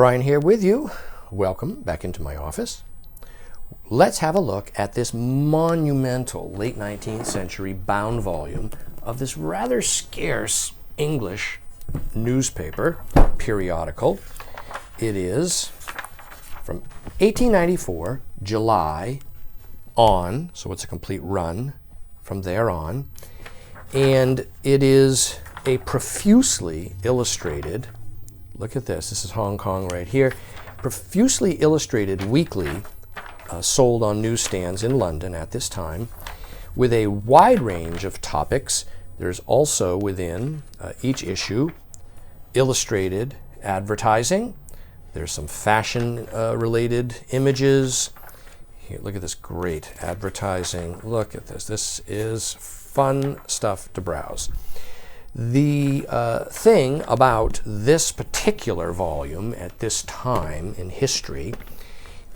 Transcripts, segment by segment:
Brian here with you. Welcome back into my office. Let's have a look at this monumental late 19th century bound volume of this rather scarce English newspaper, periodical. It is from 1894, July on, so it's a complete run from there on. And it is a profusely illustrated, look at this is Hong Kong right here, profusely illustrated weekly sold on newsstands in London at this time with a wide range of topics. There's also within each issue illustrated advertising. There's some fashion related images. Here, look at this great advertising. Look at this. This is fun stuff to browse. The thing about this particular volume at this time in history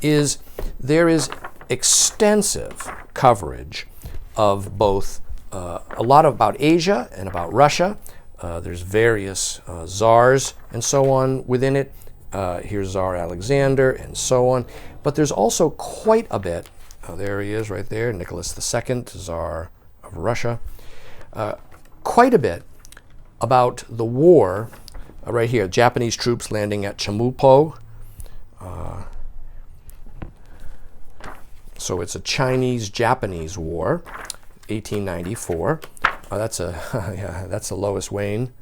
is there is extensive coverage of both a lot about Asia and about Russia. There's various czars and so on within it. Here's Tsar Alexander and so on. But there's also quite a bit, there he is right there, Nicholas II, Tsar of Russia, quite a bit about the war right here, Japanese troops landing at Chemulpo. So it's a Chinese-Japanese war, 1894. That's a Lois Wayne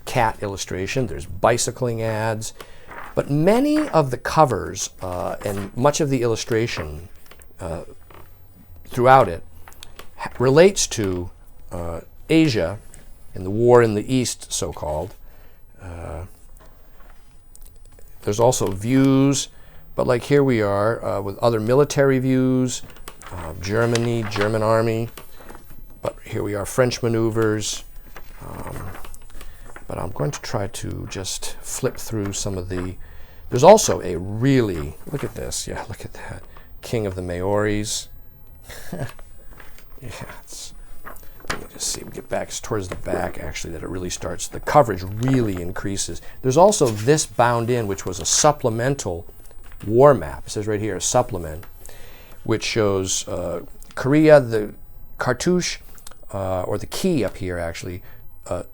cat illustration. There's bicycling ads. But many of the covers and much of the illustration throughout it relates to Asia and the war in the East, so-called. There's also views, but like here we are with other military views, Germany, German army, but here we are, French maneuvers. But I'm going to try to just flip through some of the, there's also a really, look at this, yeah, look at that, King of the Maoris. Yeah, let me just see, we get back, it's towards the back actually that it really starts, the coverage really increases. There's also this bound in, which was a supplemental war map. It says right here, a supplement, which shows Korea, the cartouche, or the key up here actually,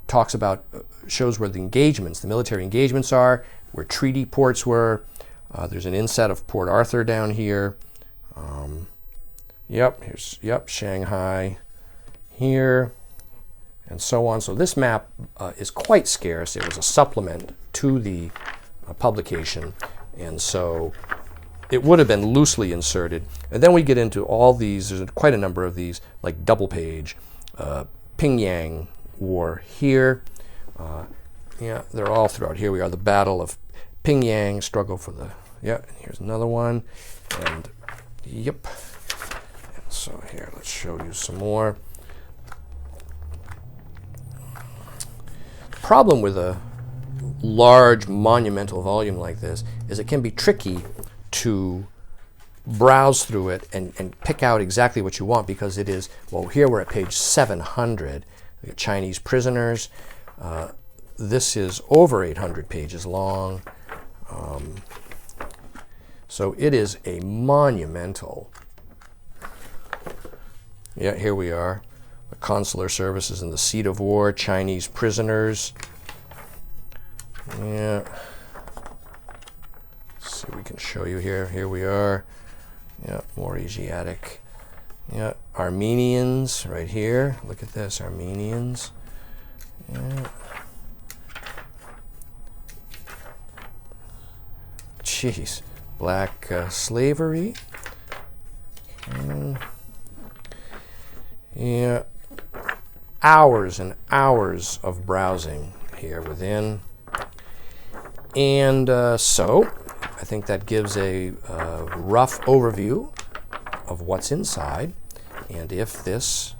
talks about, shows where the engagements, the military engagements are, where treaty ports were. There's an inset of Port Arthur down here. Here's Shanghai here, and so on. So this map is quite scarce. It was a supplement to the publication, and so it would have been loosely inserted. And then we get into all these, there's quite a number of these, like double page, Pingyang War here. They're all throughout. Here we are, the Battle of Pingyang, struggle for the, and here's another one, and and so here, let's show you some more. The problem with a large monumental volume like this is it can be tricky to browse through it and pick out exactly what you want, because it is, well, here we're at page 700. We got Chinese prisoners. This is over 800 pages long. So it is a monumental. Yeah, here we are. The consular services in the seat of war, Chinese prisoners. Yeah. Let's see if we can show you here. Here we are. Yeah, more Asiatic. Yeah, Armenians right here. Look at this, Armenians. Yeah. Jeez, black slavery. Yeah, hours and hours of browsing here within. And so I think that gives a rough overview of what's inside. And if this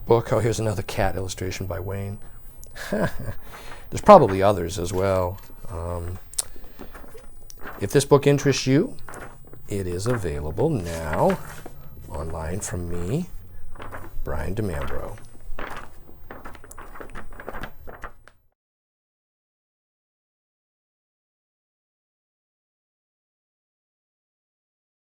book, oh, here's another cat illustration by Wayne. There's probably others as well. If this book interests you, it is available now online from me, Brian DiMambro.